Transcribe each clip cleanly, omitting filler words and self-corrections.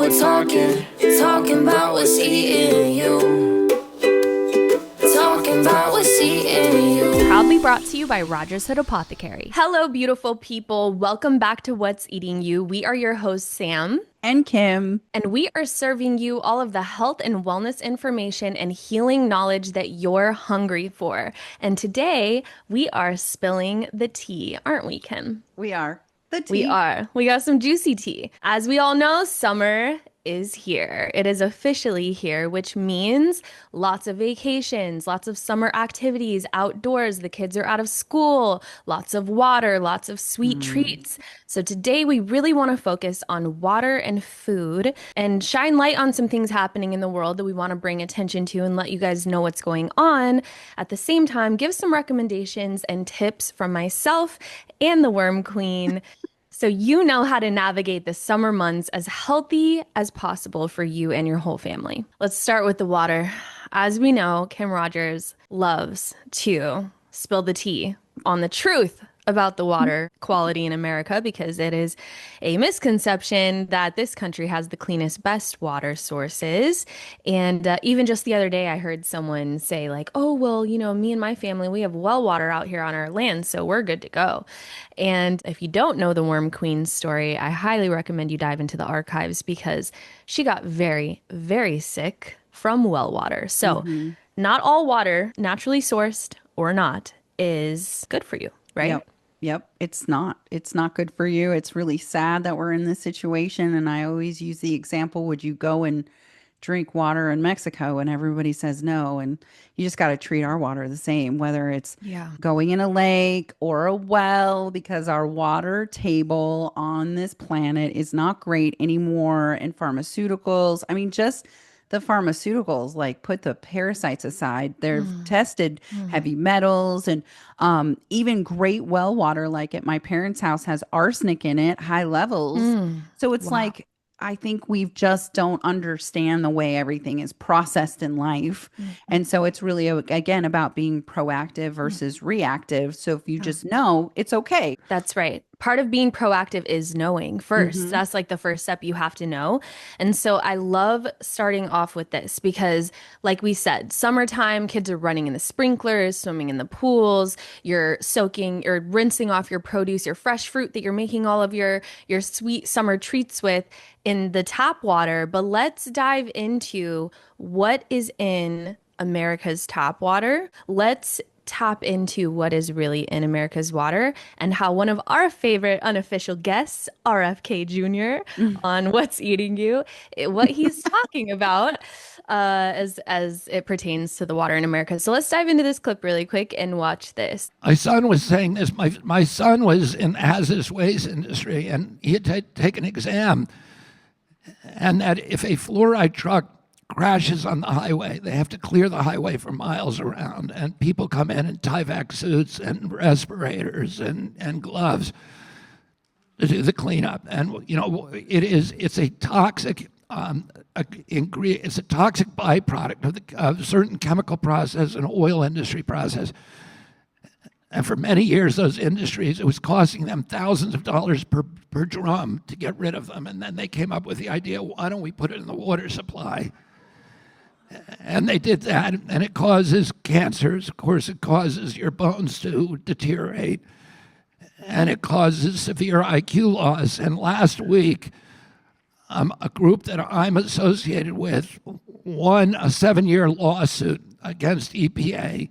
we're talking about what's eating you. Talking about what's eating you. Proudly brought to you by RogersHood Apothecary. Hello, beautiful people. Welcome back to What's Eating You. We are your hosts, Sam and Kim, and we are serving you all of the health and wellness information and healing knowledge that you're hungry for. And today we are spilling the tea, aren't we, Kim? We are. The tea. We are. We got some juicy tea. As we all know, summer is here. It is officially here, which means lots of vacations, lots of summer activities outdoors. The kids are out of school, lots of water, lots of sweet treats. So today we really want to focus on water and food and shine light on some things happening in the world that we want to bring attention to and let you guys know what's going on. At the same time, give some recommendations and tips from myself and the Worm Queen so you know how to navigate the summer months as healthy as possible for you and your whole family. Let's start with the water. As we know, Kim Rogers loves to spill the tea on the truth about the water quality in America, because it is a misconception that this country has the cleanest, best water sources. And even just the other day, I heard someone say like, oh, well, you know, me and my family, we have well water out here on our land, so we're good to go. And if you don't know the Worm Queen's story, I highly recommend you dive into the archives because she got very, very sick from well water. So not all water, naturally sourced or not, is good for you, right? Yep. It's not good for you. It's really sad that we're in this situation. And I always use the example, would you go and drink water in Mexico? And everybody says no. And you just got to treat our water the same, whether it's going in a lake or a well, because our water table on this planet is not great anymore. And pharmaceuticals, I mean, just the pharmaceuticals, like put the parasites aside, they've tested heavy metals and even great well water, like at my parents' house, has arsenic in it, high levels. So it's like, I think we just don't understand the way everything is processed in life. And so it's really, again, about being proactive versus reactive. So if you just know, it's okay. That's right. Part of being proactive is knowing first. That's like the first step. You have to know. And so I love starting off with this because, like we said, summertime, kids are running in the sprinklers, swimming in the pools, you're rinsing off your produce, your fresh fruit that you're making all of your sweet summer treats with in the tap water. But let's dive into what is in America's tap water. Let's tap into what is really in America's water and how one of our favorite unofficial guests, RFK Jr. on What's Eating You, what he's talking about as it pertains to the water in America. So let's dive into this clip really quick and watch this. My son was saying this. My son was in the hazardous waste industry, and he had taken an exam, and that if a fluoride truck crashes on the highway, they have to clear the highway for miles around, and people come in Tyvek suits and respirators and gloves to do the cleanup. And you know, it's a toxic ingredient. It's a toxic byproduct of certain chemical process and oil industry process. And for many years, those industries, it was costing them thousands of dollars per drum to get rid of them. And then they came up with the idea, why don't we put it in the water supply? And they did that, and it causes cancers. Of course, it causes your bones to deteriorate, and it causes severe IQ loss. And last week, a group that I'm associated with won a 7-year lawsuit against EPA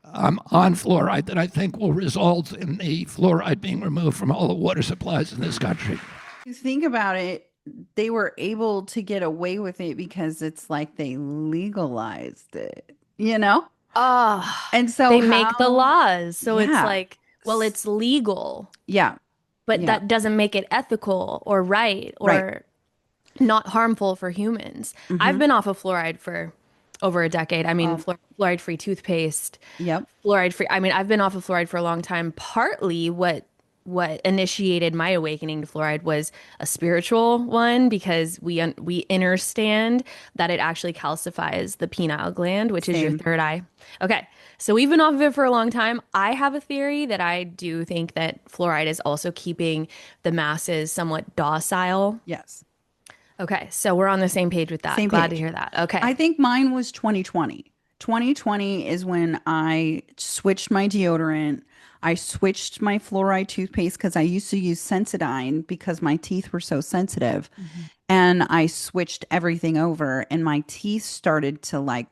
on fluoride that I think will result in the fluoride being removed from all the water supplies in this country. You think about it, they were able to get away with it because it's like they legalized it, you know? And so they make the laws. So it's like, well, it's legal. Yeah. But that doesn't make it ethical or right or not harmful for humans. I've been off of fluoride for over a decade. I mean, fluoride-free toothpaste. Yep. Fluoride-free. I mean, I've been off of fluoride for a long time. Partly what initiated my awakening to fluoride was a spiritual one, because we understand that it actually calcifies the pineal gland, which is your third eye. Okay, so we've been off of it for a long time. I have a theory that I do think that fluoride is also keeping the masses somewhat docile. Yes. Okay, so we're on the same page with that. Same Glad to page. hear that. Okay. I think mine was 2020. 2020 is when I switched my deodorant. I switched my fluoride toothpaste because I used to use Sensodyne because my teeth were so sensitive. Mhm. And I switched everything over, and my teeth started to like,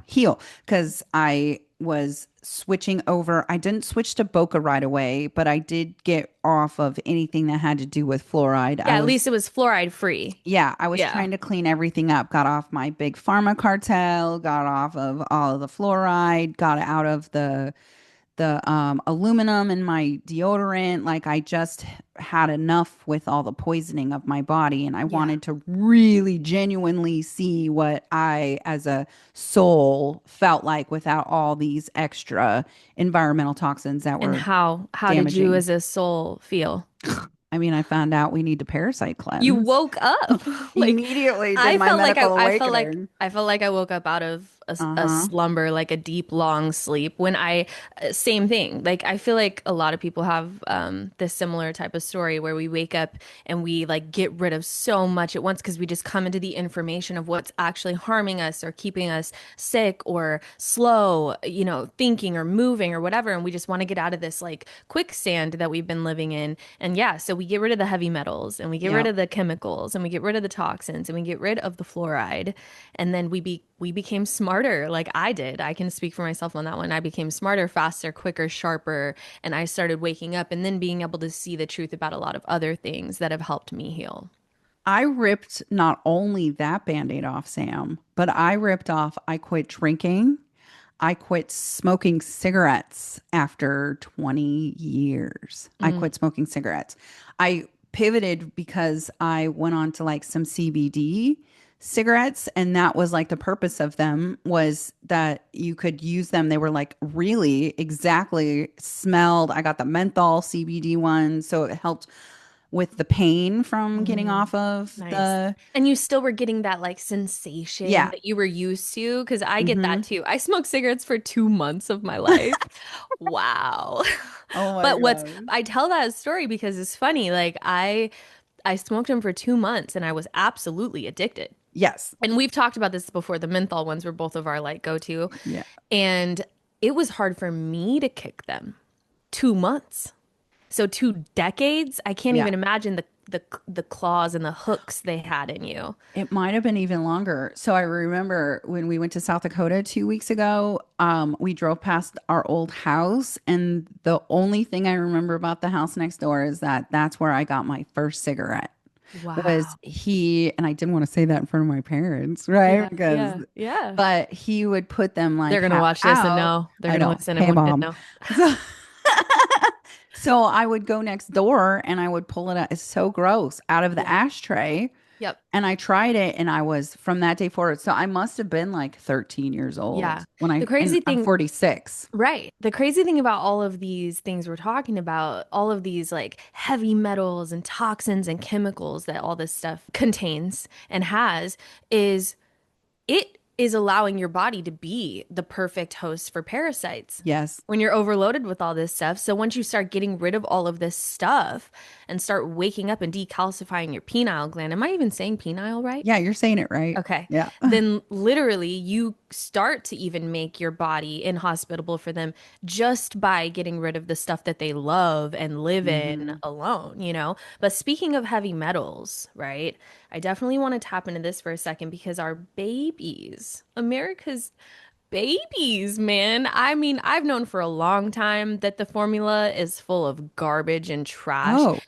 heal because I was switching over. I didn't switch to Boca right away, but I did get off of anything that had to do with fluoride. Yeah, at least it was fluoride free. Yeah, I was Yeah. trying to clean everything up. Got off my big pharma cartel, got off of all of the fluoride, got out of the aluminum in my deodorant. Like I just had enough with all the poisoning of my body, and I Yeah. wanted to really genuinely see what I as a soul felt like without all these extra environmental toxins that And were how did you damaging. as a soul feel? I mean, I found out we need to parasite You cleanse. woke up. Like Immediately did I my felt like medical I awakening. felt like I woke up out of a Uh-huh. slumber, like a deep, long sleep when same thing. Like I feel like a lot of people have this similar type of story where we wake up and we like get rid of so much at once because we just come into the information of what's actually harming us or keeping us sick or slow, thinking or moving or whatever. And we just want to get out of this like quicksand that we've been living in. And yeah, so we get rid of the heavy metals and we get rid Yep. of the chemicals and we get rid of the toxins and we get rid of the fluoride. And then we became smarter, like I did. I can speak for myself on that one. I became smarter, faster, quicker, sharper, and I started waking up and then being able to see the truth about a lot of other things that have helped me heal. I ripped not only that band-aid off, Sam, but I quit drinking. I quit smoking cigarettes after 20 years. I Mm, quit smoking cigarettes. I pivoted because I went on to like some CBD cigarettes, and that was like the purpose of them was that you could use them. They were like really exactly smelled. I got the menthol CBD one, so it helped with the pain from getting mm. off of Nice. the And you still were getting that like sensation yeah. that you were used to, because I get that Hmm. too. I smoked cigarettes for 2 months of my life. Wow. Oh my But what's gosh. I tell that story because it's funny. Like I smoked them for 2 months and I was absolutely addicted. Yes. And we've talked about this before. The menthol ones were both of our like go-to. Yeah. And it was hard for me to kick them. 2 months. So 2 decades. I can't Yeah. even imagine the claws and the hooks they had in you. It might have been even longer. So I remember when we went to South Dakota 2 weeks ago, we drove past our old house, and the only thing I remember about the house next door is that that's where I got my first cigarette. Was Wow. he, and I didn't want to say that in front of my parents, right? Yeah, Because, yeah, yeah. but he would put them They're like gonna half watch this and out. know. They're I gonna know. listen Hey, and mom. know. So, so I would go next door and I would pull it out. It's so gross out of the Yeah. ashtray. Yep. And I tried it and I was from that day forward. So I must have been like 13 years old Yeah. when The and crazy I'm thing 46. Right. The crazy thing about all of these things we're talking about, all of these like heavy metals and toxins and chemicals that all this stuff contains and has, is it is allowing your body to be the perfect host for parasites Yes. when you're overloaded with all this stuff. So once you start getting rid of all of this stuff and start waking up and decalcifying your penile gland, am I even saying penile right? Yeah, you're saying it right. Okay. Yeah. Then literally you start to even make your body inhospitable for them just by getting rid of the stuff that they love and live in Hmm. alone. But speaking of heavy metals, right? I definitely want to tap into this for a second because our babies, America's babies, man. I mean, I've known for a long time that the formula is full of garbage and trash. Oh.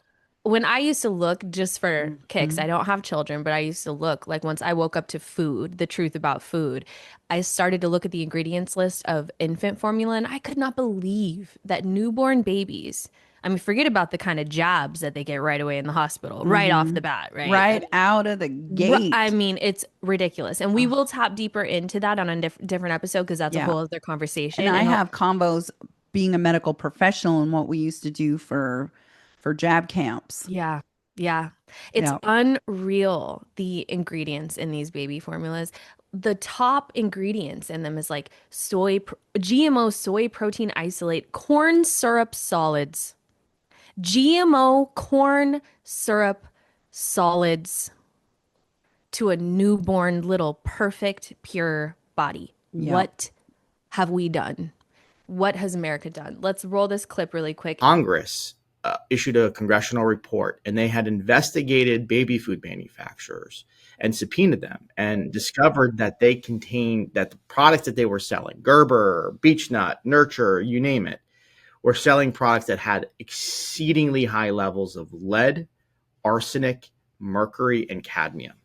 When I used to look just for kicks, I Mhm. don't have children, but I used to look like once I woke up to food, the truth about food, I started to look at the ingredients list of infant formula and I could not believe that newborn babies, I mean, forget about the kind of jabs that they get right away in the hospital, right off Hmm. the bat, right? Right out of the I gate. mean, it's ridiculous. And we Oh, will tap deeper into that on a different episode because that's a yeah. whole other And conversation. I And have combos being a medical professional and what we used to do for jab camps. yeah. Yeah. It's Yeah. unreal the ingredients in these baby formulas. The top ingredients in them is like GMO soy protein isolate, corn syrup solids, GMO corn syrup solids. to a newborn little perfect, pure body. Yeah. What have we done? What has America done? Let's roll this clip really quick. Congress issued a congressional report, and they had investigated baby food manufacturers and subpoenaed them and discovered that they contained that the products that they were selling, Gerber, Beechnut, Nurture, you name it, were selling products that had exceedingly high levels of lead, arsenic, mercury, and cadmium.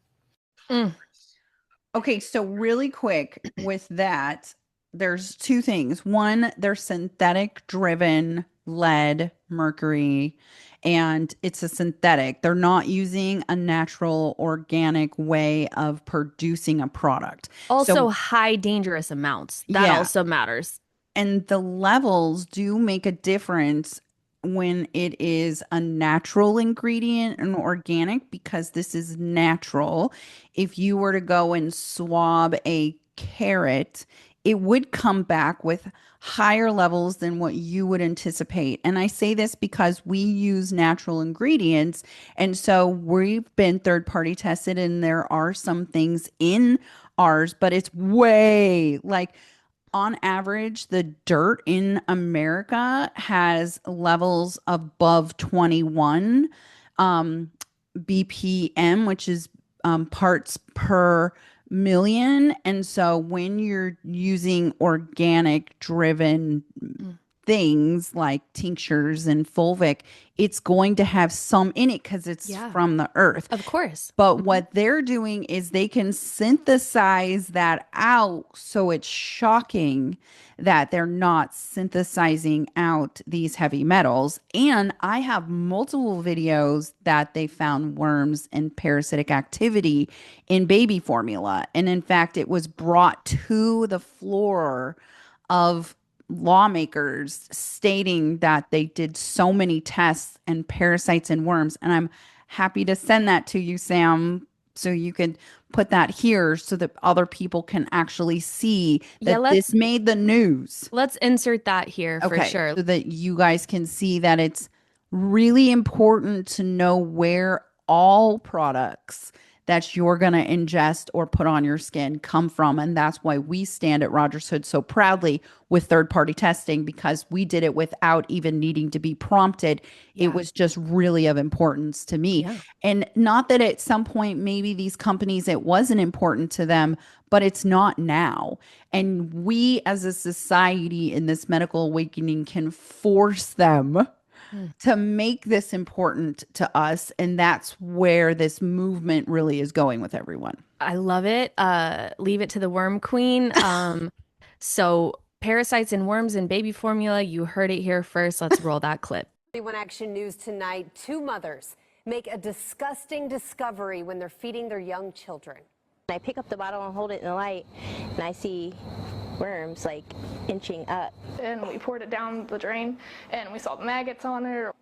Okay, so really quick with that, there's two things. One, they're synthetic driven lead, mercury, and it's a synthetic. They're not using a natural organic way of producing a product. Also, So, high dangerous amounts. That Yeah. also matters. and the levels do make a difference when it is a natural ingredient and organic, because this is natural. If you were to go and swab a carrot, it would come back with higher levels than what you would anticipate. And I say this because we use natural ingredients. And so we've been third party tested, and there are some things in ours, but it's way like, on average, the dirt in America has levels above 21 BPM, which is parts per million. And so when you're using organic driven things like tinctures and fulvic, it's going to have some in it because it's Yeah. from the earth. Of course. But what they're doing is they can synthesize that out. So it's shocking that they're not synthesizing out these heavy metals. And I have multiple videos that they found worms and parasitic activity in baby formula. And in fact, it was brought to the floor of lawmakers stating that they did so many tests and parasites and worms. And I'm happy to send that to you, Sam, so you can put that here so that other people can actually see Yeah, that let's- this made the news. Let's insert that here for sure. So that you guys can see that it's really important to know where all products that you're going to ingest or put on your skin come from. And that's why we stand at RogersHood so proudly with third-party testing, because we did it without even needing to be prompted. It was just really of importance to me. Yeah. And not that at some point, maybe these companies, it wasn't important to them, but it's not now. And we as a society in this medical awakening can force them to make this important to us. And that's where this movement really is going with everyone. I love it. Leave it to the worm queen. So parasites and worms in baby formula, you heard it here first. Let's roll that clip. 41 Action News tonight. Two mothers make a disgusting discovery when they're feeding their young children. I pick up the bottle and hold it in the light, and I see worms like inching up. And we poured it down the drain, and we saw the maggots on it.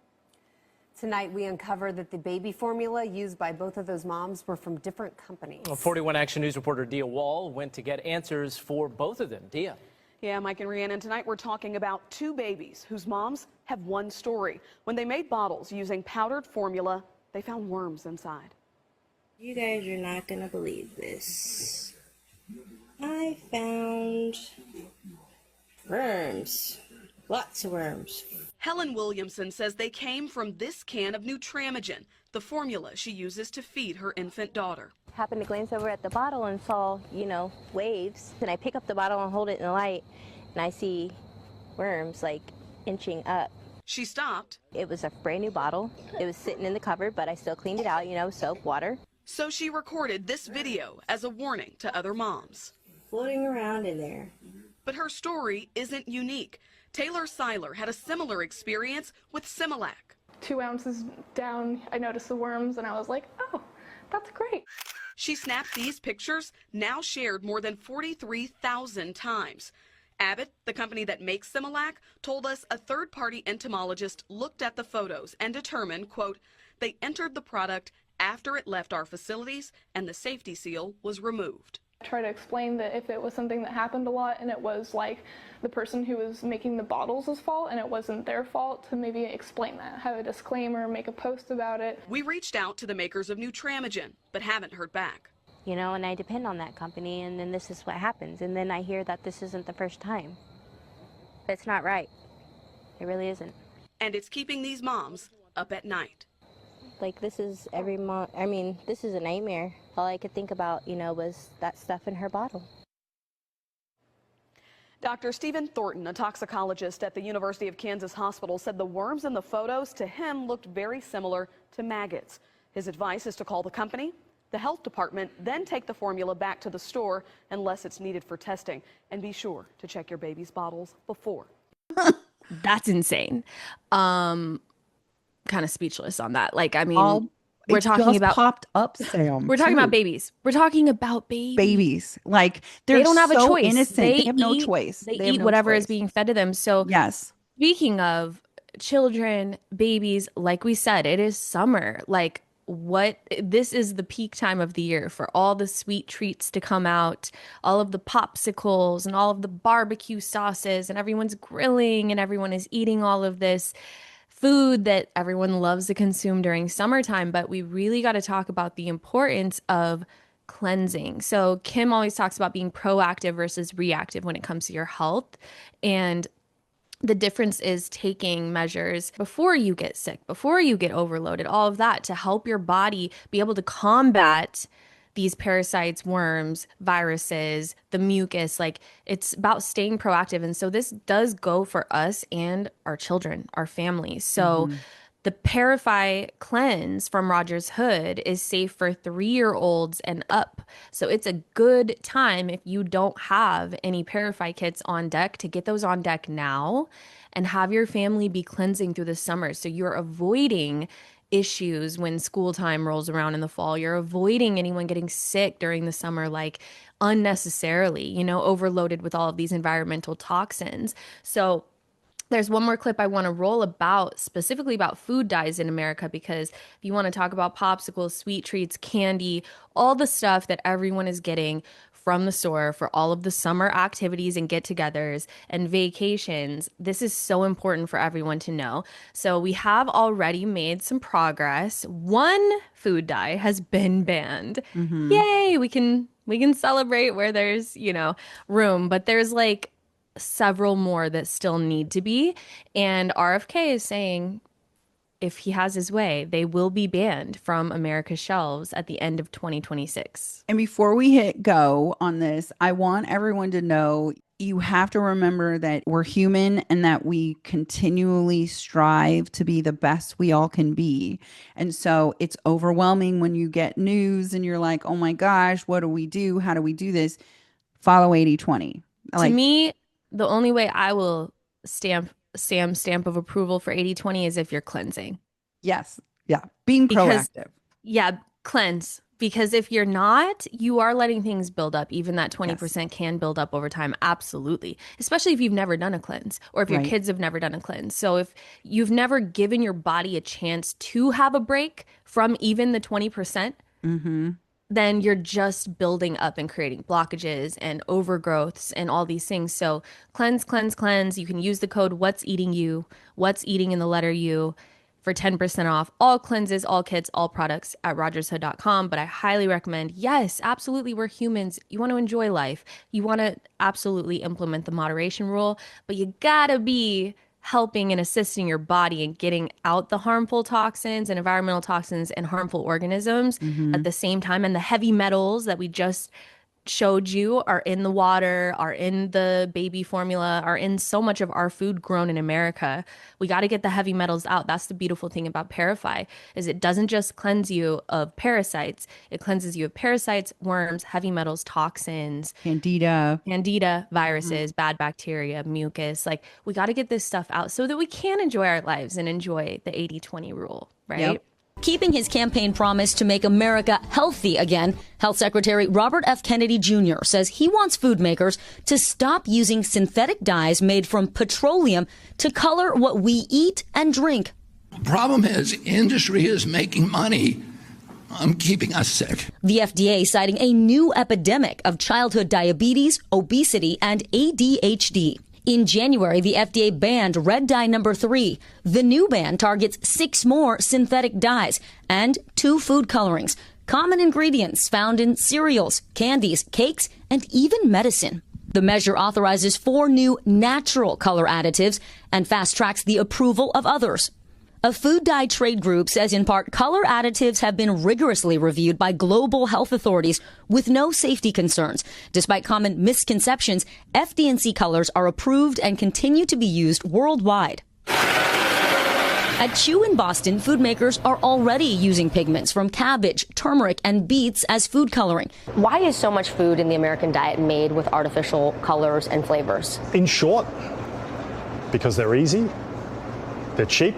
Tonight, we uncovered that the baby formula used by both of those moms were from different companies. Well, 41 Action News reporter Dia Wall went to get answers for both of them. Dia. Yeah, Mike and Rhiannon, tonight we're talking about two babies whose moms have one story. When they made bottles using powdered formula, they found worms inside. You guys are not gonna believe this. I found worms. Lots of worms. Helen Williamson says they came from this can of Nutramigen, the formula she uses to feed her infant daughter. Happened to glance over at the bottle and saw, waves. And I pick up the bottle and hold it in the light, and I see worms like inching up. She stopped. It was a brand new bottle. It was sitting in the cupboard, but I still cleaned it out, soap, water. So she recorded this video as a warning to other moms. Floating around in there. But her story isn't unique. Taylor Seiler had a similar experience with Similac. 2 ounces down, I noticed the worms, and I was like, oh, that's great. She snapped these pictures, now shared more than 43,000 times. Abbott, the company that makes Similac, told us a third-party entomologist looked at the photos and determined, quote, they entered the product after it left our facilities and the safety seal was removed. I try to explain that if it was something that happened a lot and it was like the person who was making the bottles' fault and it wasn't their fault, to maybe explain that, have a disclaimer, make a post about it. We reached out to the makers of Nutramigen, but haven't heard back. and I depend on that company, and then this is what happens. And then I hear that this isn't the first time. It's not right. It really isn't. And it's keeping these moms up at night. Like, this is every mom, I mean, this is a nightmare. All I could think about, was that stuff in her bottle. Dr. Stephen Thornton, a toxicologist at the University of Kansas Hospital, said the worms in the photos to him looked very similar to maggots. His advice is to call the company, the health department, then take the formula back to the store unless it's needed for testing. And be sure to check your baby's bottles before. That's insane. Kind of speechless on that. Like, I mean, we're talking about popped up, Sam. We're talking about babies. We're talking about babies. Babies. Like, they don't have so a choice. Innocent. They have no choice. They eat whatever is being fed to them. So yes. Speaking of children, babies, like we said, it is summer. Like, this is the peak time of the year for all the sweet treats to come out, all of the popsicles and all of the barbecue sauces, and everyone's grilling and everyone is eating all of this food that everyone loves to consume during summertime. But we really got to talk about the importance of cleansing. So Kim always talks about being proactive versus reactive when it comes to your health. And the difference is taking measures before you get sick, before you get overloaded, all of that to help your body be able to combat these parasites, worms, viruses, the mucus. Like, it's about staying proactive. And so this does go for us and our children, our families. So the Parasite Cleanse from RogersHood is safe for 3-year-olds and up. So it's a good time, if you don't have any Parasite kits on deck, to get those on deck now and have your family be cleansing through the summer. So you're avoiding issues when school time rolls around in the fall. You're avoiding anyone getting sick during the summer, like unnecessarily, overloaded with all of these environmental toxins. So there's one more clip I want to roll specifically about food dyes in America, because if you want to talk about popsicles, sweet treats, candy, all the stuff that everyone is getting from the store for all of the summer activities and get-togethers and vacations, this is so important for everyone to know. So we have already made some progress. One food dye has been banned. Yay! We can celebrate where there's, room, but there's like several more that still need to be. And RFK is saying, if he has his way, they will be banned from America's shelves at the end of 2026. And before we hit go on this, I want everyone to know, you have to remember that we're human and that we continually strive to be the best we all can be. And so it's overwhelming when you get news and you're like, oh my gosh, what do we do? How do we do this? Follow 80/20. To me, the only way I will stamp of approval for 80/20 is if you're cleansing. Yes. Yeah. Being proactive. Yeah. Cleanse. Because if you're not, you are letting things build up. Even that 20% can build up over time. Absolutely. Especially if you've never done a cleanse, or if your kids have never done a cleanse. So if you've never given your body a chance to have a break from even the 20%, then you're just building up and creating blockages and overgrowths and all these things. So cleanse, cleanse, cleanse. You can use the code What's Eating You, What's Eating in the letter U, for 10% off all cleanses, all kits, all products at RogersHood.com. But I highly recommend, yes, absolutely, we're humans. You want to enjoy life. You want to absolutely implement the moderation rule, but you gotta be helping and assisting your body in getting out the harmful toxins and environmental toxins and harmful organisms at the same time. And the heavy metals that we just showed you are in the water, are in the baby formula, are in so much of our food grown in America. We got to get the heavy metals out. That's the beautiful thing about Parasite, is it doesn't just cleanse you of parasites. It cleanses you of parasites, worms, heavy metals, toxins, candida, viruses, bad bacteria, mucus. Like, we got to get this stuff out so that we can enjoy our lives and enjoy the 80/20 rule, right? Yep. Keeping his campaign promise to make America healthy again, Health Secretary Robert F. Kennedy Jr. says he wants food makers to stop using synthetic dyes made from petroleum to color what we eat and drink. The problem is, industry is making money on keeping us sick. The FDA citing a new epidemic of childhood diabetes, obesity, and ADHD. In January, the FDA banned red dye number 3. The new ban targets 6 more synthetic dyes and 2 food colorings. common ingredients found in cereals, candies, cakes, and even medicine. The measure authorizes 4 new natural color additives and fast-tracks the approval of others. A food dye trade group says in part color additives have been rigorously reviewed by global health authorities with no safety concerns. Despite common misconceptions, FD&C colors are approved and continue to be used worldwide. At Chew in Boston, food makers are already using pigments from cabbage, turmeric, and beets as food coloring. Why is so much food in the American diet made with artificial colors and flavors? In short, because they're easy, they're cheap.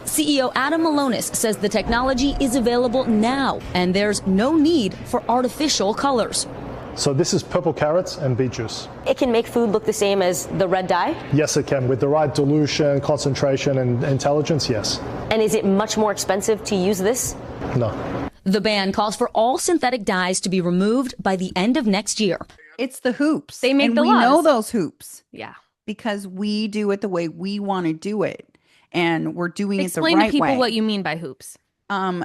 CEO Adam Malonis says the technology is available now, and there's no need for artificial colors. So this is purple carrots and beet juice. It can make food look the same as the red dye? Yes, it can. With the right dilution, concentration, and intelligence, yes. And is it much more expensive to use this? No. The ban calls for all synthetic dyes to be removed by the end of next year. It's the hoops. They make and the we laws. know those hoops. Yeah. Because we do it the way we want to do it. And we're doing Explain it the right to people way. what you mean by hoops.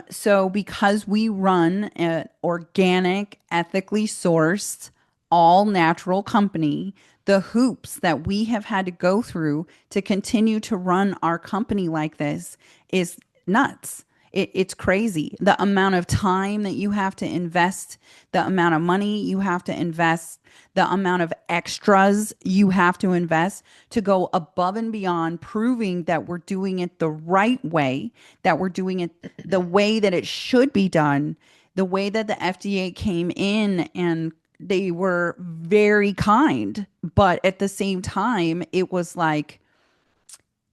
So because we run an organic, ethically sourced, all natural company, the hoops that we have had to go through to continue to run our company like this is nuts. It's crazy. The amount of time that you have to invest, the amount of money you have to invest, the amount of extras you have to invest to go above and beyond proving that we're doing it the right way, that we're doing it the way that it should be done, the way that the FDA came in and they were very kind. But at the same time, it was like,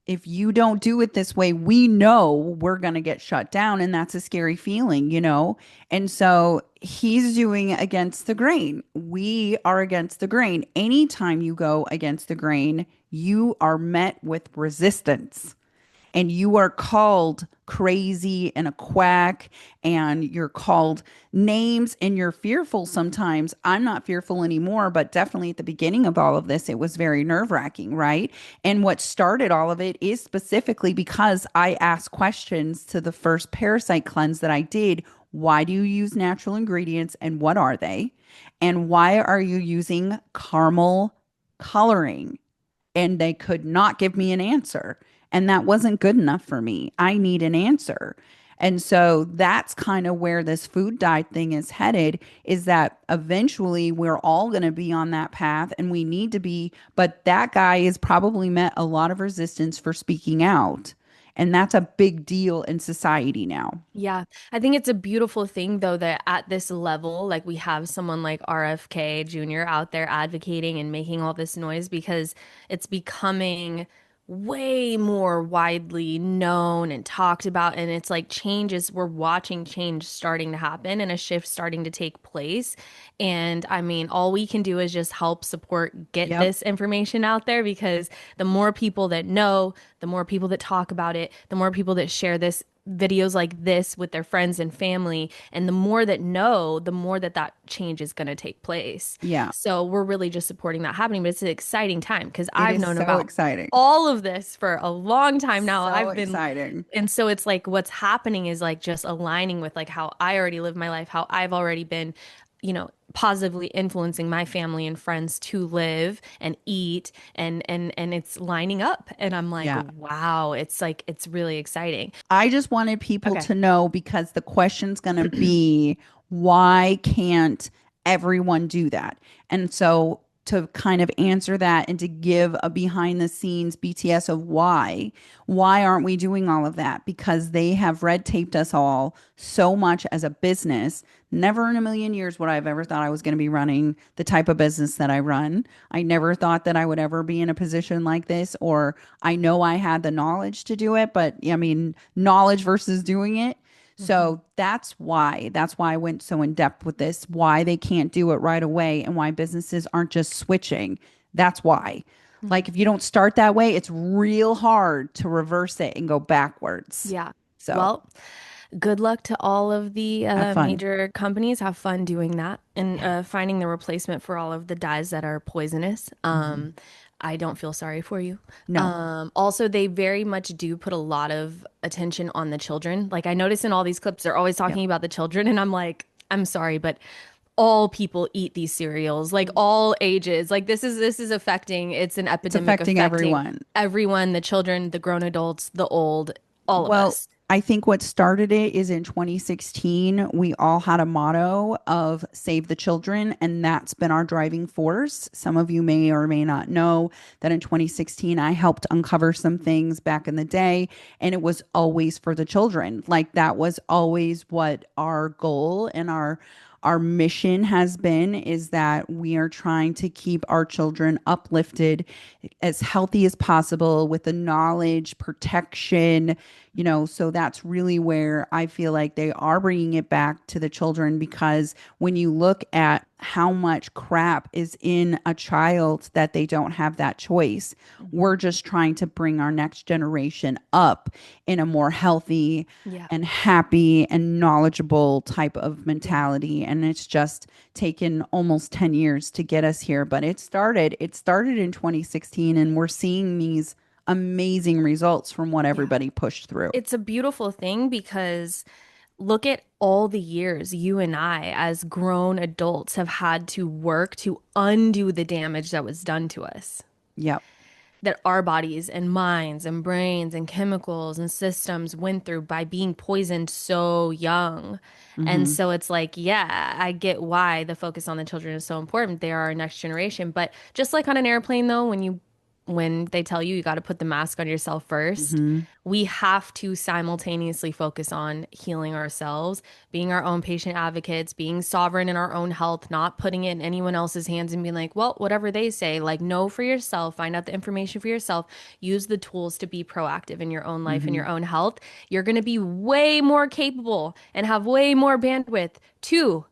if you don't do it this way, we know we're going to get shut down. And that's a scary feeling, you know? And so he's doing against the grain. We are against the grain. Anytime you go against the grain, you are met with resistance. And you are called crazy and a quack, and you're called names, and you're fearful sometimes. I'm not fearful anymore, but definitely at the beginning of all of this, it was very nerve-wracking, right? And what started all of it is specifically because I asked questions to the first Parasite Cleanse that I did. Why do you use natural ingredients, and what are they? And why are you using caramel coloring? And they could not give me an answer. And that wasn't good enough for me. I need an answer. And so that's kind of where this food dye thing is headed, is that eventually we're all going to be on that path, and we need to be. But that guy has probably met a lot of resistance for speaking out. And that's a big deal in society now. Yeah. I think it's a beautiful thing, though, that at this level, like we have someone like RFK Jr. out there advocating and making all this noise, because it's becoming way more widely known and talked about, and it's like we're watching change starting to happen and a shift starting to take place. And I mean, all we can do is just help support, get this information out there, because the more people that know, the more people that talk about it, the more people that share this videos like this with their friends and family, and the more that know, the more that change is going to take place. Yeah. So we're really just supporting that happening, but it's an exciting time, because I've known so about exciting. all of this for a long time now. So I've been exciting. And so it's like what's happening is like just aligning with like how I already live my life, how I've already been, you know, positively influencing my family and friends to live and eat, and it's lining up, and I'm like, wow, it's really exciting. I just wanted people to know, because the question's going to be, why can't everyone do that? And so to kind of answer that and to give a behind the scenes BTS of why aren't we doing all of that? Because they have red taped us all so much as a business. Never in a million years would I have ever thought I was going to be running the type of business that I run. I never thought that I would ever be in a position like this, or I know I had the knowledge to do it, but I mean, knowledge versus doing it. So that's why I went so in depth with this, why they can't do it right away, and why businesses aren't just switching. That's why. Like, if you don't start that way, it's real hard to reverse it and go backwards. Yeah. So, well, good luck to all of the major companies. Have fun doing that and finding the replacement for all of the dyes that are poisonous. I don't feel sorry for you. No. Also, they very much do put a lot of attention on the children. Like, I notice in all these clips, they're always talking about the children, and I'm like, I'm sorry, but all people eat these cereals, like all ages. Like this is affecting, it's an epidemic affecting everyone. Everyone, the children, the grown adults, the old, all of Well, us. I think what started it is in 2016, we all had a motto of save the children, and that's been our driving force. Some of you may or may not know that in 2016, I helped uncover some things back in the day, and it was always for the children. Like that was always what our goal and our mission has been, is that we are trying to keep our children uplifted, as healthy as possible, with the knowledge, protection, so that's really where I feel like they are bringing it back to the children, because when you look at how much crap is in a child that they don't have that choice, we're just trying to bring our next generation up in a more healthy and happy and knowledgeable type of mentality. And it's just taken almost 10 years to get us here, but it started in 2016, and we're seeing these amazing results from what everybody pushed through. It's a beautiful thing, because look at all the years you and I, as grown adults, have had to work to undo the damage that was done to us. Yep. That our bodies and minds and brains and chemicals and systems went through by being poisoned so young. And so it's like, yeah, I get why the focus on the children is so important. They are our next generation. But just like on an airplane, though, when they tell you got to put the mask on yourself first, we have to simultaneously focus on healing ourselves, being our own patient advocates, being sovereign in our own health, not putting it in anyone else's hands and being like, well, whatever they say. Like, know for yourself, find out the information for yourself, use the tools to be proactive in your own life and your own health. You're going to be way more capable and have way more bandwidth to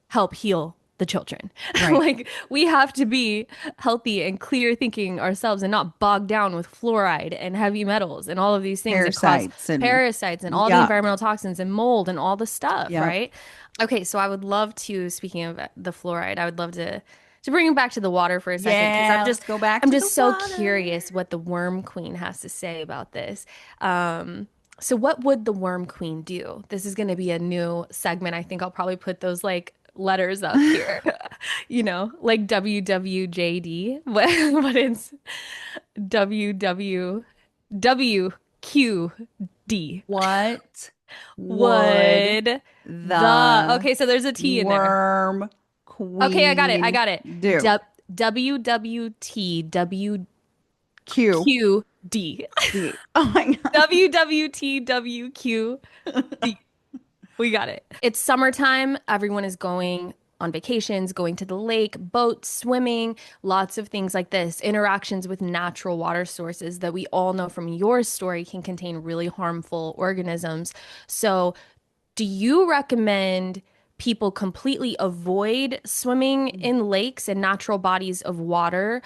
help heal the children. Right. Like, we have to be healthy and clear thinking ourselves, and not bogged down with fluoride and heavy metals and all of these things Parasites that cause parasites and all the environmental toxins and mold and all the stuff, right? Okay, so I would love to, speaking of the fluoride, I would love to bring it back to the water for a second, because I'm just so curious what the Worm Queen has to say about this. So what would the Worm Queen do? This is going to be a new segment. I think I'll probably put those like letters up here, like WWJD, but it's WWWQD. What would the okay, so there's a T in there. Worm Queen. Okay, I got it. Do WWTWQD. Oh my God. WWTWQD. We got it. It's summertime. Everyone is going on vacations, going to the lake, boats, swimming, lots of things like this. Interactions with natural water sources that we all know from your story can contain really harmful organisms. So, do you recommend people completely avoid swimming in lakes and natural bodies of water?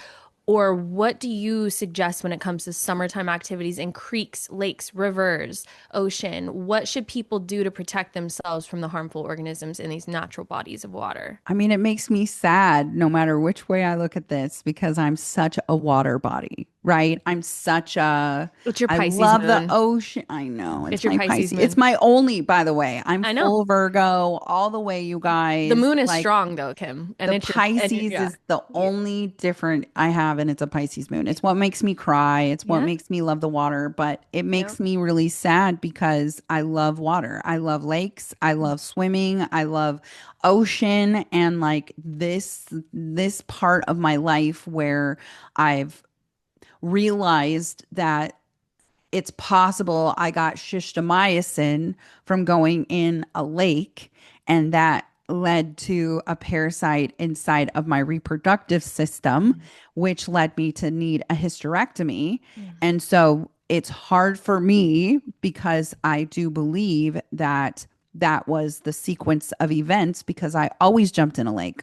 Or what do you suggest when it comes to summertime activities in creeks, lakes, rivers, ocean? What should people do to protect themselves from the harmful organisms in these natural bodies of water? I mean, it makes me sad no matter which way I look at this, because I'm such a water body, right? I'm such a, it's your Pisces I love moon. The ocean. I know. It's your my Pisces moon. It's my only, by the way, I'm I know. full Virgo all the way, you guys. The moon is strong though, Kim. And the Pisces is the only different I have, and it's a Pisces moon. It's what makes me cry. It's what makes me love the water, but it makes me really sad because I love water. I love lakes. I love swimming. I love ocean, and like this part of my life where I've realized that it's possible I got schistomiasin from going in a lake, and that led to a parasite inside of my reproductive system, which led me to need a hysterectomy. And so it's hard for me, because I do believe that that was the sequence of events, because I always jumped in a lake.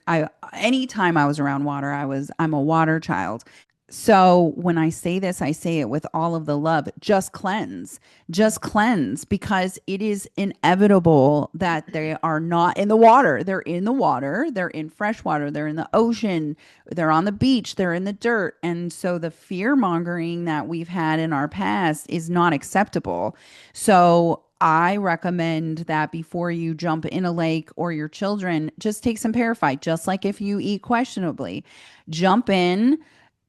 Anytime I was around water, I'm a water child. So when I say this, I say it with all of the love. Just cleanse, because it is inevitable that they are not in the water. They're in the water. They're in fresh water. They're in the ocean. They're on the beach. They're in the dirt. And so the fear mongering that we've had in our past is not acceptable. So I recommend that before you jump in a lake or your children, just take some Parasite, just like if you eat questionably. Jump in,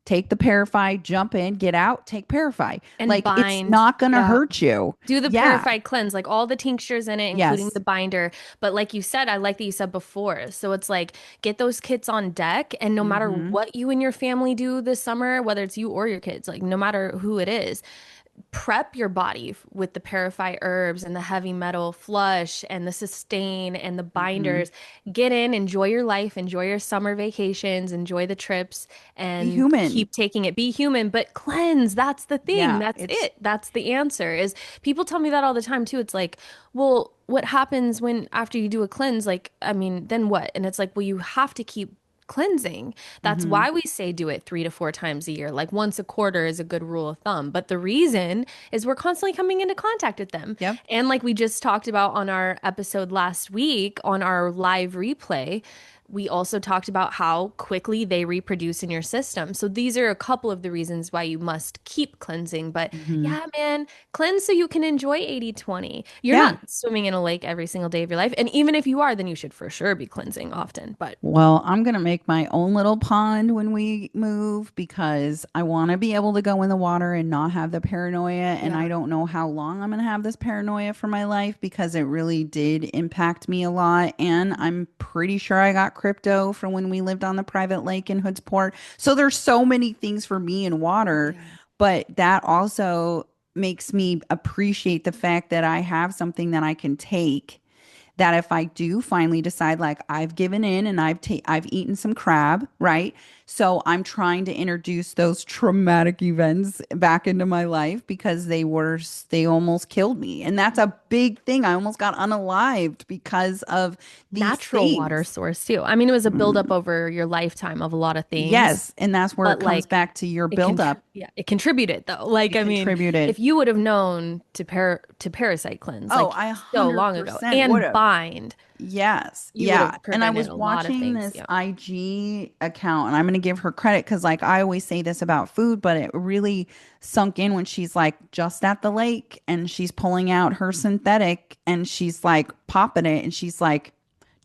take the Parasite, jump in, get out, take Parasite. And Like it's bind. not going to Yeah. hurt you. Do the Yeah. Parasite Cleanse, like all the tinctures in it, including Yes. the binder. But like you said, I like that you said before. So it's like get those kits on deck, and no matter what you and your family do this summer, whether it's you or your kids, like no matter who it is, prep your body with the Parasite herbs and the heavy metal flush and the sustain and the binders. Get in, enjoy your life, enjoy your summer vacations, enjoy the trips, Be and human. keep taking it. Be human, but cleanse. That's the thing. Yeah, That's it's- it. That's the answer. Is people tell me that all the time too. It's like, well, what happens when after you do a cleanse? Like, I mean, then what? And it's like, well, you have to keep cleansing. That's why we say do it 3 to 4 times a year. Like once a quarter is a good rule of thumb. But the reason is we're constantly coming into contact with them. Yep. And like we just talked about on our episode last week on our live replay, we also talked about how quickly they reproduce in your system. So these are a couple of the reasons why you must keep cleansing. But yeah, man, cleanse so you can enjoy 80/20. You're Yeah. not swimming in a lake every single day of your life. And even if you are, then you should for sure be cleansing often. But Well, I'm going to make my own little pond when we move because I want to be able to go in the water and not have the paranoia. And I don't know how long I'm going to have this paranoia for my life because it really did impact me a lot. And I'm pretty sure I got crypto from when we lived on the private lake in Hoodsport. So there's so many things for me in water, but that also makes me appreciate the fact that I have something that I can take, that if I do finally decide like I've given in and I've eaten some crab, right? So I'm trying to introduce those traumatic events back into my life because they almost killed me. And that's a big thing. I almost got unalived because of these natural water things. source too. I mean, it was a buildup over your lifetime of a lot of things. Yes, and that's where but it comes like, back to your it buildup. yeah, it contributed though. Like, I mean, contributed. if you would have known to Parasite Cleanse, Oh, like I so long ago, 100% and would've. bind. Yes. You Yeah. would've And I was prevented a lot of watching things, this yeah. IG account, and I'm going to give her credit because, like, I always say this about food, but it really sunk in when she's like just at the lake and she's pulling out her synthetic and she's like popping it and she's like,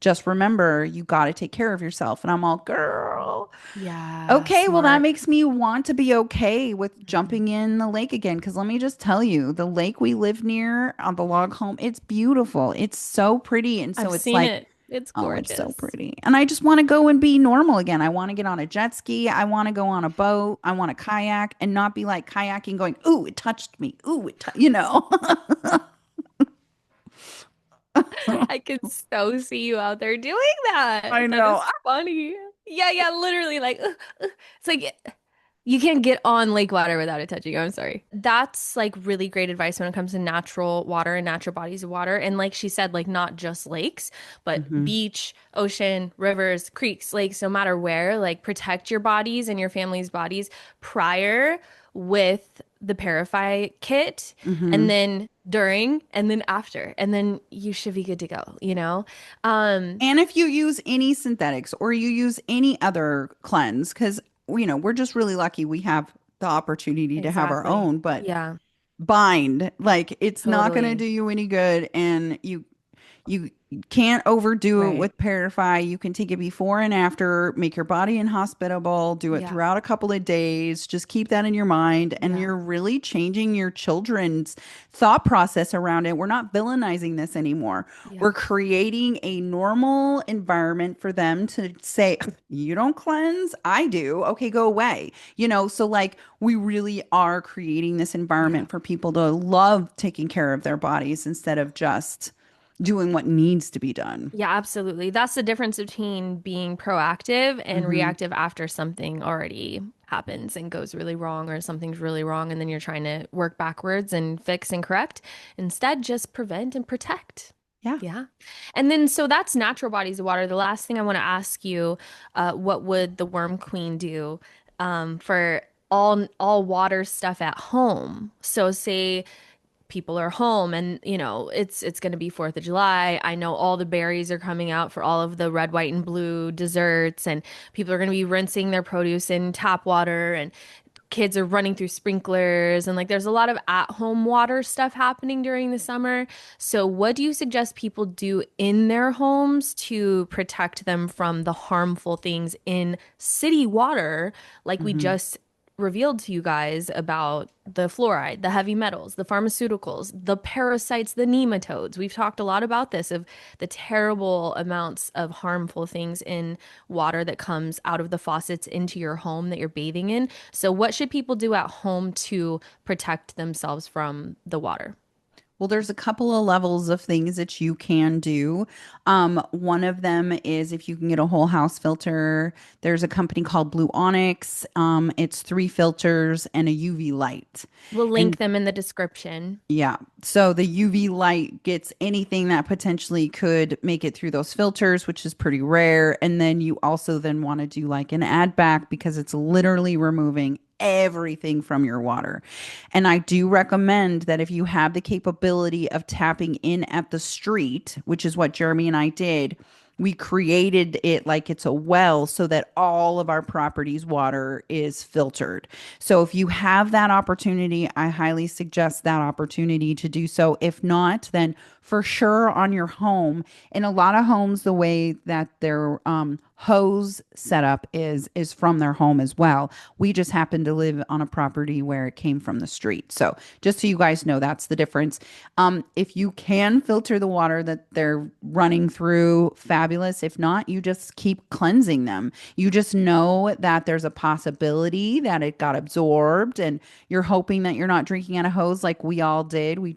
just remember, you got to take care of yourself. And I'm all, girl. Yeah. Okay, well, that smart. makes me want to be okay with jumping in the lake again. Because let me just tell you, the lake we live near on the log home, it's beautiful. It's so pretty. And so I've it's seen like, it. It's oh, gorgeous. it's so pretty. And I just want to go and be normal again. I want to get on a jet ski. I want to go on a boat. I want to kayak and not be like kayaking going, ooh, it touched me. Ooh, you know. I can so see you out there doing that. I know. That is funny. Yeah, yeah, literally like it's like you can't get on lake water without it touching you. I'm sorry. That's like really great advice when it comes to natural water and natural bodies of water. And like she said, like not just lakes, but beach, ocean, rivers, creeks, lakes, no matter where, like protect your bodies and your family's bodies prior with the Parasite kit and then during and then after. And then you should be good to go, you know? And if you use any synthetics or you use any other cleanse, because you know, we're just really lucky we have the opportunity to have our Exactly. own, but Yeah. bind, like it's not going to Totally. do you any good. And you can't overdo it Right. with Parasite. You can take it before and after, make your body inhospitable, do it Yeah. throughout a couple of days. Just keep that in your mind. And you're really changing your children's thought process around it. We're not villainizing this anymore. We're creating a normal environment for them to say, you don't cleanse, I do. Okay, go away. You know, so like we really are creating this environment for people to love taking care of their bodies instead of just doing what needs to be done. Yeah, absolutely. That's the difference between being proactive and reactive after something already happens and goes really wrong or something's really wrong and then you're trying to work backwards and fix and correct. Instead, just prevent and protect. Yeah. Yeah. And then so that's natural bodies of water. The last thing I want to ask you, what would the Worm Queen do for all water stuff at home? So say people are home and you know it's going to be 4th of July. I know all the berries are coming out for all of the red, white, and blue desserts and people are going to be rinsing their produce in tap water and kids are running through sprinklers and like there's a lot of at-home water stuff happening during the summer. So what do you suggest people do in their homes to protect them from the harmful things in city water, like we Mhm. just revealed to you guys about the fluoride, the heavy metals, the pharmaceuticals, the parasites, the nematodes. We've talked a lot about this of the terrible amounts of harmful things in water that comes out of the faucets into your home that you're bathing in. So what should people do at home to protect themselves from the water? Well, there's a couple of levels of things that you can do. One of them is if you can get a whole house filter. There's a company called Blue Onyx. It's three filters and a UV light. We'll link And them in the description. yeah, so the UV light gets anything that potentially could make it through those filters, which is pretty rare. And then you also then want to do like an add back because it's literally removing everything from your water. And I do recommend that if you have the capability of tapping in at the street, which is what Jeremy and I did, we created it like it's a well so that all of our property's water is filtered. So if you have that opportunity, I highly suggest that opportunity to do so. If not, then for sure on your home. In a lot of homes, the way that their hose setup is from their home as well. We just happen to live on a property where it came from the street. So just so you guys know, that's the difference. If you can filter the water that they're running through, fabulous. If not, you just keep cleansing them. You just know that there's a possibility that it got absorbed, and you're hoping that you're not drinking out of hose like we all did. We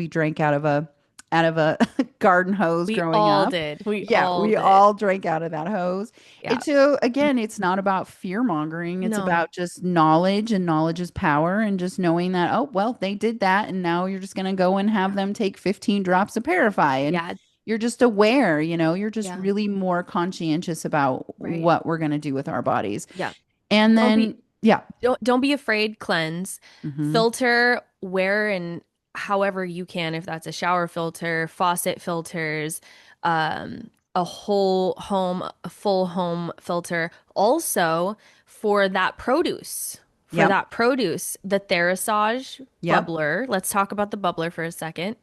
drank out of a garden hose We growing all up. did. We Yeah, all we did. all drank out of that hose. Yeah. And so again, it's not about fear mongering. It's No. about just knowledge, and knowledge is power, and just knowing that, oh, well, they did that, and now you're just going to go and have them take 15 drops of Parafy, and Yeah. you're just aware, you're just Yeah. really more conscientious about Right. what we're going to do with our bodies. Yeah. And Don't then, be yeah. don't be afraid, cleanse. Mhm. Filter where and however you can, if that's a shower filter, faucet filters, a full home filter. Also for that produce. Yep. The Therasage Yep. bubbler. Let's talk about the bubbler for a second.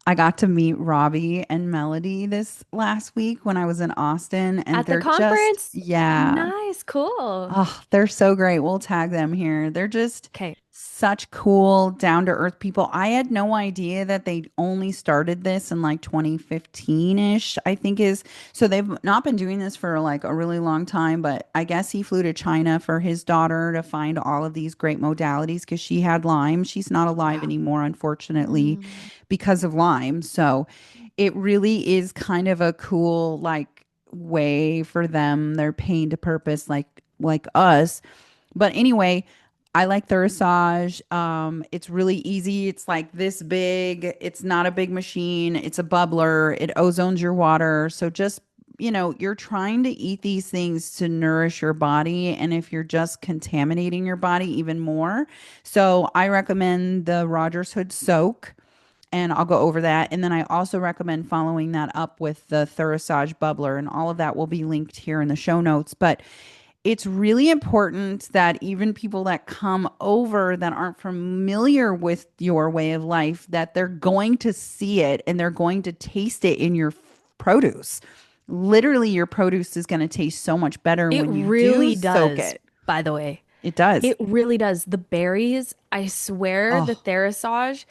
I got to meet Robbie and Melody this last week when I was in Austin, and At the they're conference? just, yeah. Nice, cool. Oh, they're so great. We'll tag them here. They're just Okay. such cool, down to earth people. I had no idea that they only started this in like 2015-ish, I think is. So they've not been doing this for like a really long time, but I guess he flew to China for his daughter to find all of these great modalities because she had Lyme. She's not alive anymore, unfortunately, because of Lyme. So it really is kind of a cool like way for them. They're paying to purpose like us. But anyway, I like Therasage. It's really easy. It's like this big. It's not a big machine. It's a bubbler. It ozones your water. So just, you're trying to eat these things to nourish your body. And if you're just contaminating your body even more. So I recommend the RogersHood soak. And I'll go over that. And then I also recommend following that up with the Therasage bubbler. And all of that will be linked here in the show notes. But it's really important that even people that come over that aren't familiar with your way of life, that they're going to see it and they're going to taste it in your produce. Literally, your produce is going to taste so much better It when you really do soak does, it. by the way. It does. It really does. The berries, I swear, the Therasage,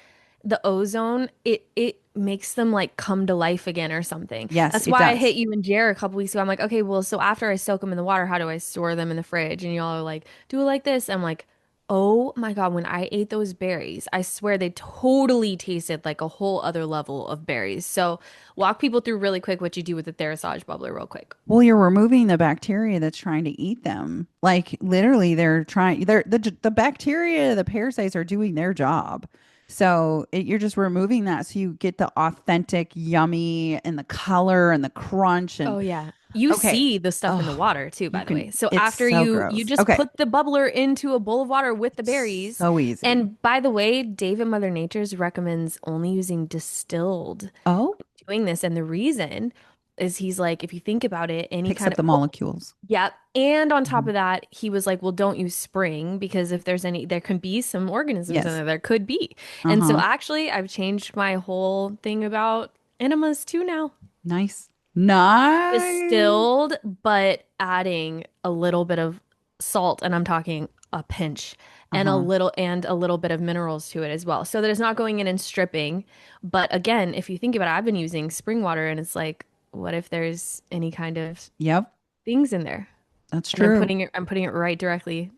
the ozone, it makes them like come to life again or something. Yes, That's it why I does. hit you and Jer a couple weeks ago. I'm like, okay, well, so after I soak them in the water, how do I store them in the fridge? And y'all are like, do it like this. I'm like, oh my God, when I ate those berries, I swear they totally tasted like a whole other level of berries. So walk people through really quick what you do with the Therasage bubbler real quick. Well, you're removing the bacteria that's trying to eat them. Like literally, the bacteria, the parasites are doing their job. So you're just removing that, so you get the authentic, yummy, and the color and the crunch. And Oh yeah. You okay. see the stuff in the Ugh, water too, by the can- way. So it's after so you gross. just Okay. put the bubbler into a bowl of water with the berries. So easy. And by the way, David Mother Nature's recommends only using distilled Oh, doing this. And the reason is he's like, if you think about it, any Picks kind up the of molecules. Yep. And on top Mhm. of that, he was like, well, don't use spring because if there's any, there can be some organisms in Yes. there. There could be. And so Uh-huh. actually, I've changed my whole thing about enemas too now. Nice. Nice. Distilled, but adding a little bit of salt, and I'm talking a pinch, and Uh-huh. a little bit of minerals to it as well. So that it's not going in and stripping. But again, if you think about it, I've been using spring water and it's like, what if there's any kind of Yep. things in there? That's And true. I'm putting it right directly,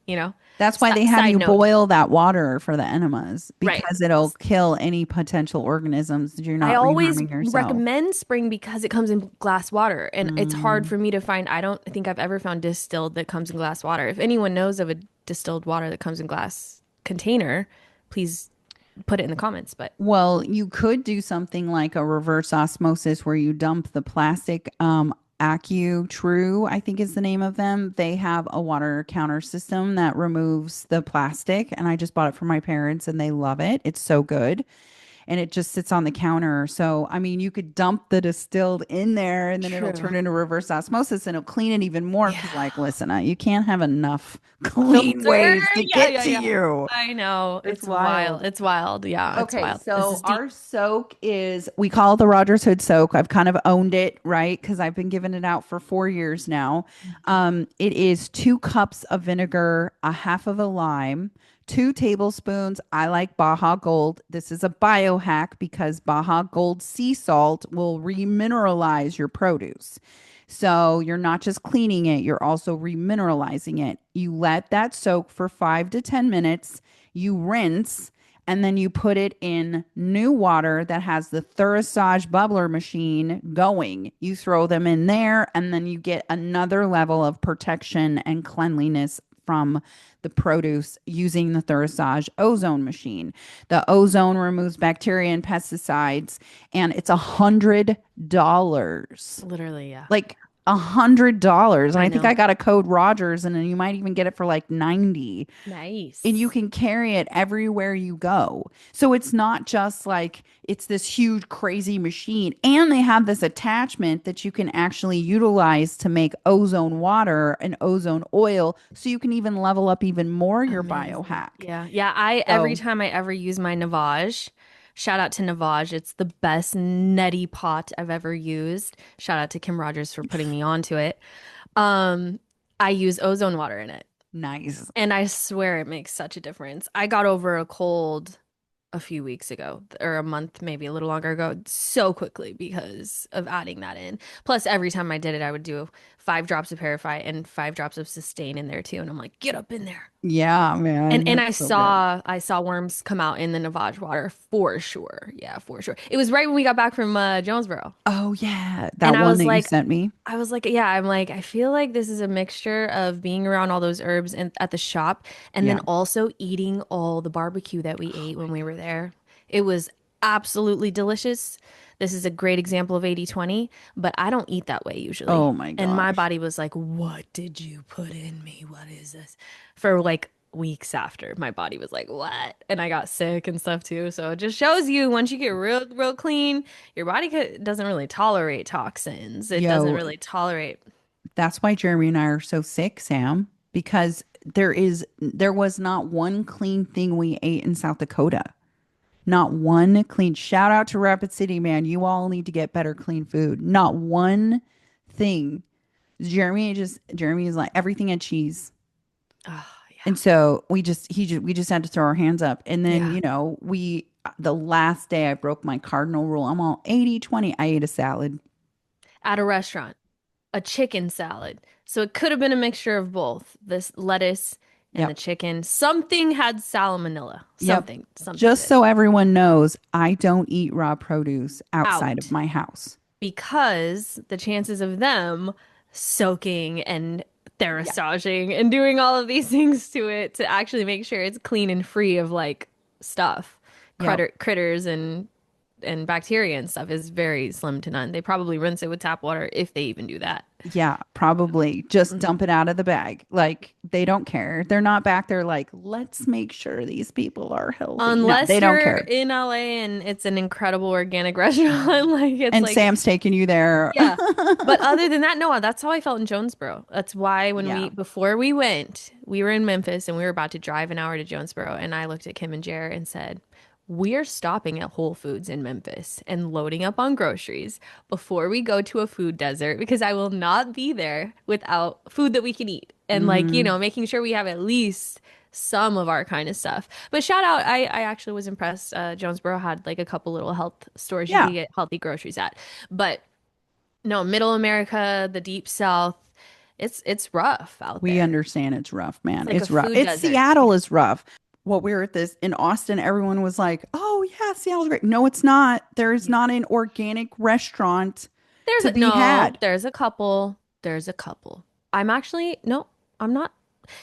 That's why they have Side you note. boil that water for the enemas Right. because it'll kill any potential organisms that you're I not always reharming yourself. recommend spring because it comes in glass water and it's hard Mm. for me to find. I don't think I've ever found distilled that comes in glass water. If anyone knows of a distilled water that comes in glass container, please put it in the comments. But Well, you could do something like a reverse osmosis where you dump the plastic. AccuTrue, I think is the name of them. They have a water counter system that removes the plastic, and I just bought it for my parents, and they love it. It's so good. And it just sits on the counter. So, I mean, you could dump the distilled in there and then it'll True. turn into reverse osmosis and it'll clean it even more. Because, like, listen, you can't have enough clean ways to get to you. I know. It's It's wild. wild. It's wild. Yeah, it's Okay, wild. This so is deep. our soak is, we call it the Rogers Hood soak. I've kind of owned it, right? Because I've been giving it out for 4 years now. It is 2 cups of vinegar, a half of a lime, 2 tablespoons. I like Baja Gold. This is a biohack because Baja Gold sea salt will remineralize your produce. So you're not just cleaning it, you're also remineralizing it. You let that soak for 5 to 10 minutes. You rinse and then you put it in new water that has the Thorisage bubbler machine going. You throw them in there and then you get another level of protection and cleanliness from the produce using the Thorisage ozone machine. The ozone removes bacteria and pesticides, and it's $100. Literally, yeah. Like $100. And I I think know. I got a code Rogers, and then you might even get it for like 90. Nice. And you can carry it everywhere you go. So it's not just like it's this huge crazy machine. And they have this attachment that you can actually utilize to make ozone water and ozone oil. So you can even level up even more your biohack. Yeah. Yeah. Every time I ever use my Navage, shout out to Navage. It's the best neti pot I've ever used. Shout out to Kim Rogers for putting me onto it. I use ozone water in it. Nice. And I swear it makes such a difference. I got over a cold a few weeks ago, or a month, maybe a little longer ago, so quickly because of adding that in. Plus, every time I did it, I would do 5 drops of Parasite and 5 drops of Sustain in there too. And I'm like, get up in there. Yeah, man. And that's so good. I saw worms come out in the Navage water for sure. Yeah, for sure. It was right when we got back from Jonesboro. Oh, yeah. And That I one was that you like, sent me. I was like, yeah, I'm like, I feel like this is a mixture of being around all those herbs at the shop and then Yeah. also eating all the barbecue that we ate when we were there. It was absolutely delicious. This is a great example of 80/20, but I don't eat that way usually. Oh my And my gosh. body was like, what did you put in me? What is this? For like weeks after, my body was like, what? And I got sick and stuff too. So it just shows you once you get real clean, your body doesn't really tolerate toxins. It doesn't Yo, really tolerate. that's why Jeremy and I are so sick, Sam, because there was not one clean thing we ate in South Dakota. Not one clean. Shout out to Rapid City, man. You all need to get better clean food. Not one thing. Jeremy is like everything had cheese. Oh, And so we just had to throw our hands up. And then, Yeah. the last day I broke my cardinal rule. I'm all 80/20. I ate a salad. At a restaurant, a chicken salad. So it could have been a mixture of both this lettuce and Yep. the chicken. Something had salmonella. Yep. Something Just did. so everyone knows, I don't eat raw produce outside Out. of my house. Because the chances of them soaking and therasaging and doing all of these things to it to actually make sure it's clean and free of like stuff, Yep. critters and and bacteria and stuff is very slim to none. They probably rinse it with tap water if they even do that. Yeah, probably just dump it out of the bag. Like they don't care. They're not back there like, let's make sure these people are healthy. No, Unless they don't you're care. in LA and it's an incredible organic restaurant, like it's And like Sam's taking you there. yeah. But other than that, no, that's how I felt in Jonesboro. That's why Yeah. before we went, we were in Memphis and we were about to drive an hour to Jonesboro. And I looked at Kim and Jer and said, we're stopping at Whole Foods in Memphis and loading up on groceries before we go to a food desert because I will not be there without food that we can eat. And like, you know, making sure we have at least some of our kind of stuff. But shout out, I actually was impressed. Jonesboro had like a couple little health stores you Yeah. could get healthy groceries at. But no, Middle America, the Deep South, it's rough out We there. understand it's rough, man. Like It's a rough. food It's desert. Seattle is rough. What we were at this in Austin, everyone was like, "Oh yeah, Seattle's great." No, it's not. There is not an organic restaurant to be had. There's a couple. There's a couple. I'm actually no, I'm not.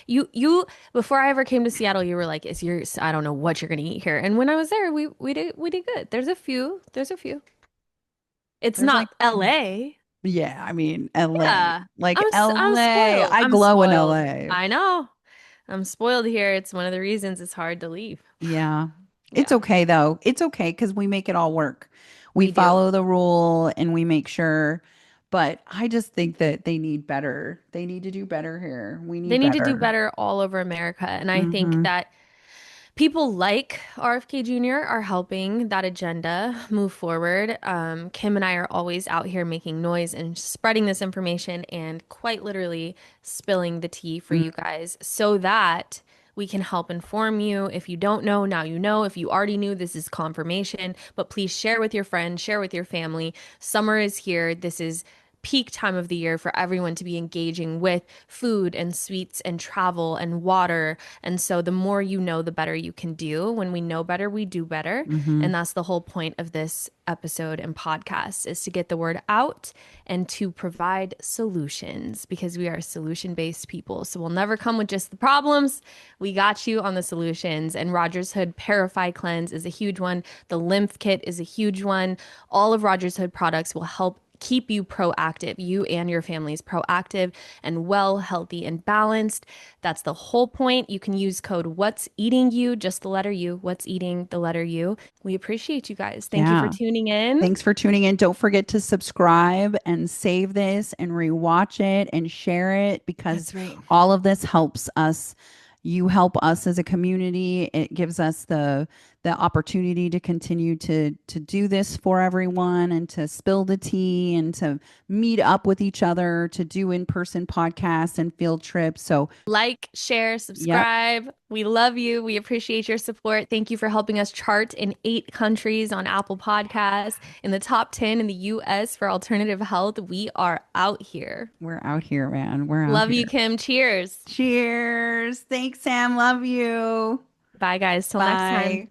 You before I ever came to Seattle, you were like, "Is your I don't know what you're gonna eat here." And when I was there, we did good. There's a few. There's a few. It's There's not like LA. Yeah, I mean LA. Yeah. Like I'm LA. spoiled. I I'm glow in spoiled. LA. I know. I'm spoiled here. It's one of the reasons it's hard to leave. Yeah. It's okay though. It's okay because we make it all work. We We do. follow the rule and we make sure. But I just think that they need better. They need to do better here. We They need need to do better. better all over America. And I think Mhm. that people like RFK Jr. are helping that agenda move forward. Kim and I are always out here making noise and spreading this information and quite literally spilling the tea for you guys so that we can help inform you. If you don't know, now you know. If you already knew, this is confirmation. But please share with your friends, share with your family. Summer is here. This is peak time of the year for everyone to be engaging with food and sweets and travel and water. And so the more you know, the better you can do. When we know better, we do better. Mhm. And that's the whole point of this episode and podcast is to get the word out and to provide solutions because we are solution-based people. So we'll never come with just the problems. We got you on the solutions. And RogersHood Parasite Cleanse is a huge one. The lymph kit is a huge one. All of RogersHood products will help keep you proactive, you and your family's proactive and well, healthy, and balanced. That's the whole point. You can use code What's Eating You, just the letter U, What's Eating the letter U. We appreciate you guys. Thank you for tuning in. Thanks for tuning in. Don't forget to subscribe and save this and rewatch it and share it because That's right. all of this helps us. You help us as a community. It gives us the opportunity to continue to do this for everyone and to spill the tea and to meet up with each other, to do in-person podcasts and field trips. So like, share, subscribe. We love you. We appreciate your support. Thank you for helping us chart in 8 countries on Apple Podcasts, in the top 10 in the US for alternative health. We are out here. We're out here, man. We're out Love here. you, Kim. Cheers. Cheers. Thanks, Sam. Love you. Bye, guys. Till next time. Bye.